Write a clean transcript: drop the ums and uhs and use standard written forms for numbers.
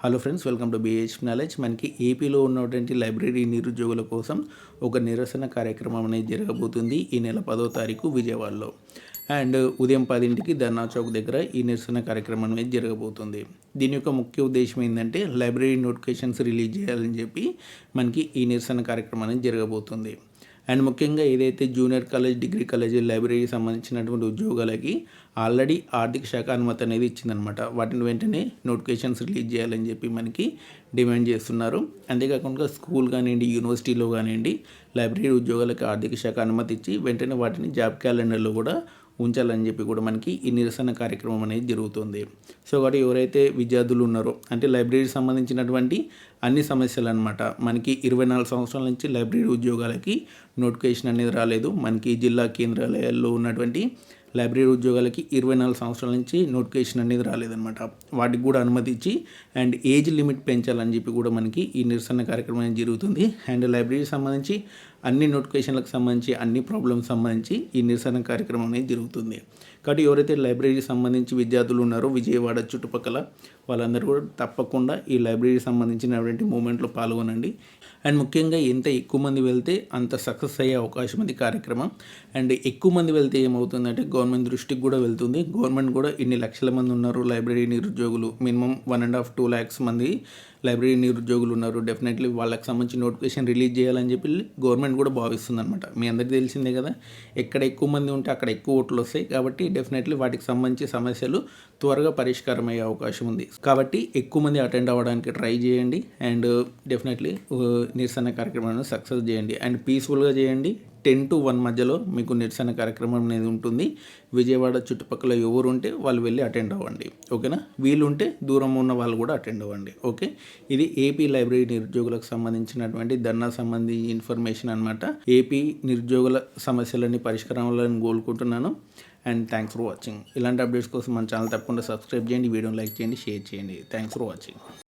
Hello friends, welcome to BH knowledge. మనకి ఏపీలో ఉన్నటువంటి లైబ్రరీ నిరుద్యోగుల కోసం ఒక నిరసన కార్యక్రమం అనేది జరగబోతుంది ఈ నెల 10వ తారీఖు విజయవాడలో. అండ్ ఉదయం 10ంటికి ధర్నా చౌక్ దగ్గర ఈ నిరసన కార్యక్రమం అనేది జరగబోతుంది. దీని యొక్క ముఖ్య ఉద్దేశం ఏంటంటే లైబ్రరీ నోటిఫికేషన్స్ రిలీజ్ చేయాలని చెప్పి మనకి ఈ నిరసన కార్యక్రమం అనేది జరగబోతుంది. అండ్ ముఖ్యంగా ఏదైతే జూనియర్ కాలేజ్, డిగ్రీ కాలేజ్, లైబ్రరీకి సంబంధించినటువంటి ఉద్యోగాలకి ఆల్రెడీ ఆర్థిక శాఖ అనుమతి అనేది ఇచ్చిందనమాట. వాటిని వెంటనే నోటిఫికేషన్స్ రిలీజ్ చేయాలని చెప్పి మనకి డిమాండ్ చేస్తున్నారు. అంతేకాకుండా స్కూల్ కానివ్వండి, యూనివర్సిటీలో కానివ్వండి, లైబ్రరీ ఉద్యోగాలకు ఆర్థిక శాఖ అనుమతి ఇచ్చి వెంటనే వాటిని జాబ్ క్యాలెండర్లో కూడా ఉంచాలని చెప్పి కూడా మనకి ఈ నిరసన కార్యక్రమం అనేది జరుగుతుంది. సో కాబట్టి ఎవరైతే విద్యార్థులు ఉన్నారో, అంటే లైబ్రరీకి సంబంధించినటువంటి అన్ని సమస్యలు అనమాట. మనకి 24 సంవత్సరాల నుంచి లైబ్రరీ ఉద్యోగాలకి నోటిఫికేషన్ అనేది రాలేదు. మనకి జిల్లా కేంద్రాలయాల్లో ఉన్నటువంటి లైబ్రరీ ఉద్యోగాలకి 24 సంవత్సరాల నుంచి నోటిఫికేషన్ అనేది రాలేదన్నమాట. వాటికి కూడా అనుమతి ఇచ్చి అండ్ ఏజ్ లిమిట్ పెంచాలని చెప్పి కూడా మనకి ఈ నిరసన కార్యక్రమం అనేది జరుగుతుంది. అండ్ లైబ్రరీకి సంబంధించి అన్ని నోటిఫికేషన్లకు సంబంధించి అన్ని ప్రాబ్లమ్స్ సంబంధించి ఈ నిరసన కార్యక్రమం అనేది జరుగుతుంది. కాబట్టి ఎవరైతే లైబ్రరీకి సంబంధించి విద్యార్థులు ఉన్నారో విజయవాడ చుట్టుపక్కల, వాళ్ళందరూ కూడా తప్పకుండా ఈ లైబ్రరీకి సంబంధించినటువంటి మూమెంట్లో పాల్గొనండి. అండ్ ముఖ్యంగా ఎంత ఎక్కువ మంది వెళ్తే అంత సక్సెస్ అయ్యే అవకాశం ఉంది కార్యక్రమం. అండ్ ఎక్కువ మంది వెళ్తే ఏమవుతుందంటే గవర్నమెంట్ దృష్టికి కూడా వెళ్తుంది. గవర్నమెంట్ కూడా ఇన్ని లక్షల మంది ఉన్నారు లైబ్రరీ నిరుద్యోగులు, మినిమం 1.5-2 lakhs మంది లైబ్రరీ నిరుద్యోగులు ఉన్నారు. డెఫినెట్లీ వాళ్ళకి సంబంధించి నోటిఫికేషన్ రిలీజ్ చేయాలని చెప్పి గవర్నమెంట్ కూడా భావిస్తుంది అనమాట. మీ అందరికీ తెలిసిందే కదా, ఎక్కడ ఎక్కువ మంది ఉంటే అక్కడ ఎక్కువ ఓట్లు వస్తాయి. కాబట్టి డెఫినెట్లీ వాటికి సంబంధించి సమస్యలు త్వరగా పరిష్కారం అయ్యే అవకాశం ఉంది. కాబట్టి ఎక్కువ మంది అటెండ్ అవ్వడానికి ట్రై చేయండి. అండ్ డెఫినెట్లీ నిరసన కార్యక్రమాన్ని సక్సెస్ చేయండి అండ్ పీస్ఫుల్గా చేయండి. 10 to 1 మధ్యలో మీకు నిరసన కార్యక్రమం అనేది ఉంటుంది. విజయవాడ చుట్టుపక్కల ఎవరు ఉంటే వాళ్ళు వెళ్ళి అటెండ్ అవ్వండి, ఓకేనా. వీలుంటే దూరం ఉన్న వాళ్ళు కూడా అటెండ్ అవ్వండి, ఓకే. ఇది ఏపీ లైబ్రరీ నిరుద్యోగులకు సంబంధించినటువంటి ధర్నా సంబంధించి ఇన్ఫర్మేషన్ అనమాట. ఏపీ నిరుద్యోగుల సమస్యలన్నీ పరిష్కారాలను కోరుకుంటున్నాను. And thanks for watching. ఇలాంటి అప్డేట్స్ కోసం మన ఛానల్ తప్పకుండా సబ్స్క్రైబ్ చేయండి, వీడియోని లైక్ చేయండి, షేర్ చేయండి. Thanks for watching.